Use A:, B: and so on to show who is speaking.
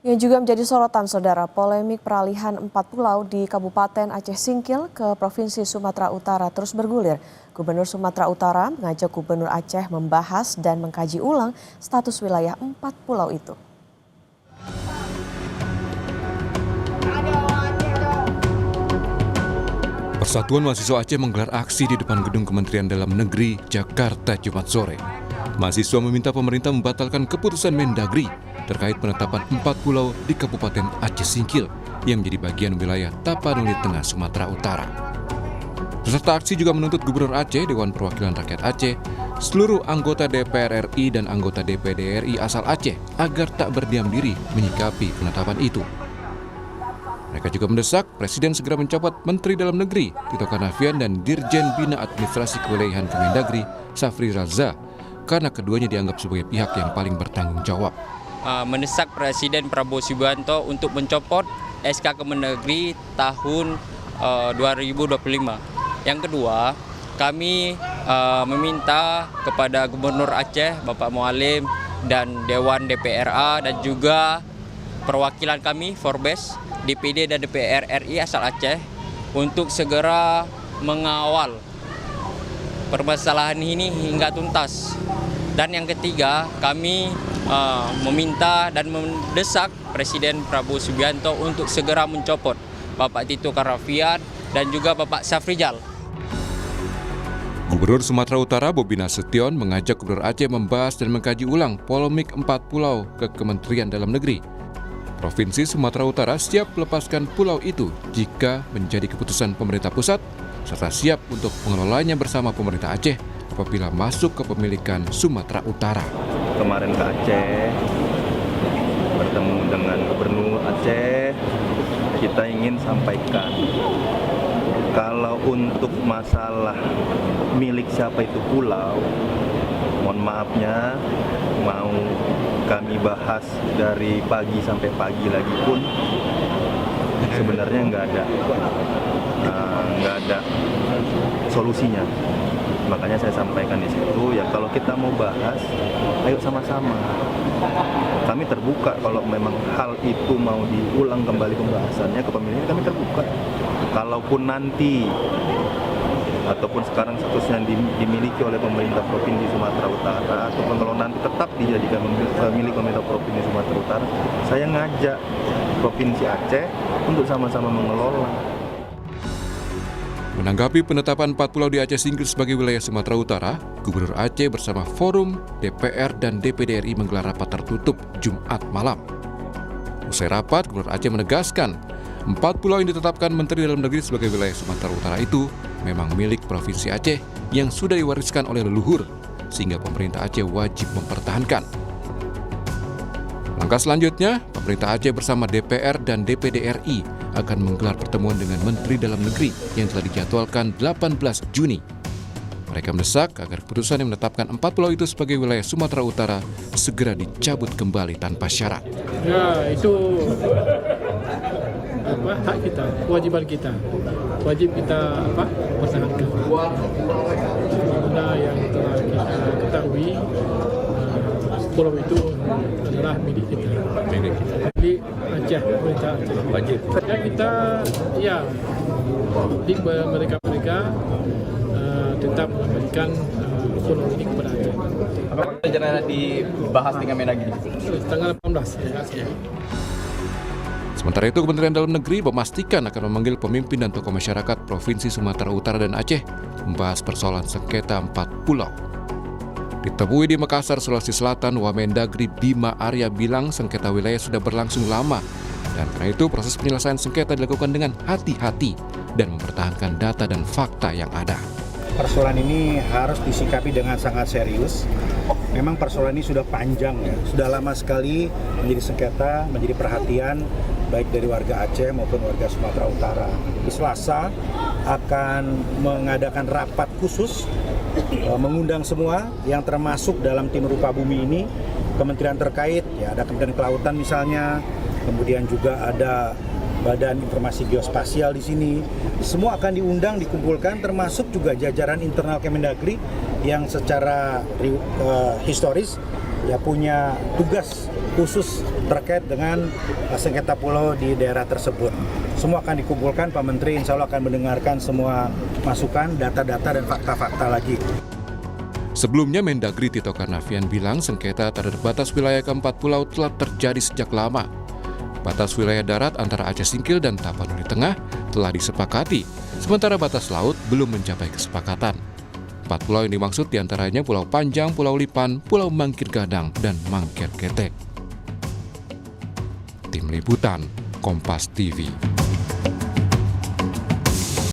A: Yang juga menjadi sorotan saudara, polemik peralihan 4 pulau di Kabupaten Aceh Singkil ke Provinsi Sumatera Utara terus bergulir. Gubernur Sumatera Utara mengajak Gubernur Aceh membahas dan mengkaji ulang status wilayah 4 pulau itu.
B: Persatuan Mahasiswa Aceh menggelar aksi di depan Gedung Kementerian Dalam Negeri, Jakarta, Jumat sore. Mahasiswa meminta pemerintah membatalkan keputusan Mendagri terkait penetapan 4 pulau di Kabupaten Aceh Singkil yang menjadi bagian wilayah Tapanuli Tengah, Sumatera Utara. Peserta aksi juga menuntut Gubernur Aceh, Dewan Perwakilan Rakyat Aceh, seluruh anggota DPR RI dan anggota DPD RI asal Aceh agar tak berdiam diri menyikapi penetapan itu. Mereka juga mendesak Presiden segera mencopot Menteri Dalam Negeri Tito Karnavian dan Dirjen Bina Administrasi Kewilayahan Kemendagri Safri Raza karena keduanya dianggap sebagai pihak yang paling bertanggung jawab.
C: Mendesak Presiden Prabowo Subianto untuk mencopot SK Kemendagri tahun 2025. Yang kedua, kami meminta kepada Gubernur Aceh Bapak Mualim dan Dewan DPRA dan juga perwakilan kami Forbes, DPD dan DPR RI asal Aceh untuk segera mengawal permasalahan ini hingga tuntas. Dan yang ketiga, kami meminta dan mendesak Presiden Prabowo Subianto untuk segera mencopot Bapak Tito Karnavian dan juga Bapak Safrijal.
B: Gubernur Sumatera Utara Bobi Nasution mengajak Gubernur Aceh membahas dan mengkaji ulang polemik 4 pulau ke Kementerian Dalam Negeri. Provinsi Sumatera Utara siap melepaskan pulau itu jika menjadi keputusan pemerintah pusat, serta siap untuk mengelolanya bersama pemerintah Aceh apabila masuk ke pemilikan Sumatera Utara.
D: Kemarin ke Aceh, bertemu dengan Gubernur Aceh, kita ingin sampaikan kalau untuk masalah milik siapa itu pulau, mohon maafnya, mau kami bahas dari pagi sampai pagi lagi pun sebenarnya nggak ada solusinya. Makanya saya sampaikan di situ, ya kalau kita mau bahas, ayo sama-sama. Kami terbuka kalau memang hal itu mau diulang kembali pembahasannya ke pemilihan, kami terbuka. Kalaupun nanti ataupun sekarang statusnya dimiliki oleh pemerintah Provinsi Sumatera Utara, ataupun kalau nanti tetap dijadikan milik pemerintah Provinsi Sumatera Utara, saya ngajak Provinsi Aceh untuk sama-sama mengelola.
B: Menanggapi penetapan 4 pulau di Aceh Singkil sebagai wilayah Sumatera Utara, Gubernur Aceh bersama Forum, DPR, dan DPD RI menggelar rapat tertutup Jumat malam. Usai rapat, Gubernur Aceh menegaskan 4 pulau yang ditetapkan Menteri Dalam Negeri sebagai wilayah Sumatera Utara itu memang milik Provinsi Aceh yang sudah diwariskan oleh leluhur, sehingga pemerintah Aceh wajib mempertahankan. Langkah selanjutnya, pemerintah Aceh bersama DPR dan DPD RI akan menggelar pertemuan dengan Menteri Dalam Negeri yang telah dijadwalkan 18 Juni. Mereka mendesak agar keputusan yang menetapkan 4 pulau itu sebagai wilayah Sumatera Utara segera dicabut kembali tanpa syarat.
E: Ya, itu hak kita, kewajiban kita. Wajib kita pertahankan. Karena yang telah kita ketahui, pulau itu adalah milik kita. Milik Aceh, pemerintah Aceh. Wajib. Ya kita, di mereka tetap memberikan pulau ini kepada Aceh.
F: Apakah rencana dibahas dengan Mendagri?
E: Tanggal 18.
B: Sementara itu, Kementerian Dalam Negeri memastikan akan memanggil pemimpin dan tokoh masyarakat Provinsi Sumatera Utara dan Aceh membahas persoalan sengketa 4 pulau. Ditemui di Makassar, Sulawesi Selatan, Wamendagri Bima Arya bilang sengketa wilayah sudah berlangsung lama dan karena itu proses penyelesaian sengketa dilakukan dengan hati-hati dan mempertahankan data dan fakta yang ada.
G: Persoalan ini harus disikapi dengan sangat serius. Memang persoalan ini sudah panjang, sudah lama sekali menjadi sengketa, menjadi perhatian baik dari warga Aceh maupun warga Sumatera Utara. Di Selasa akan mengadakan rapat khusus, mengundang semua yang termasuk dalam tim Rupa Bumi ini, kementerian terkait, ada Kementerian Kelautan misalnya, kemudian juga ada Badan Informasi Geospasial di sini. Semua akan diundang, dikumpulkan, termasuk juga jajaran internal Kemendagri yang secara historis punya tugas khusus terkait dengan sengketa pulau di daerah tersebut. Semua akan dikumpulkan, Pak Menteri insya Allah akan mendengarkan semua masukan, data-data dan fakta-fakta lagi.
B: Sebelumnya Mendagri Tito Karnavian bilang sengketa terhadap batas wilayah keempat pulau telah terjadi sejak lama. Batas wilayah darat antara Aceh Singkil dan Tapanuli Tengah telah disepakati, sementara batas laut belum mencapai kesepakatan. 4 pulau yang dimaksud diantaranya Pulau Panjang, Pulau Lipan, Pulau Mangkir Gadang, dan Mangkir Ketek. Tim Liputan, Kompas TV.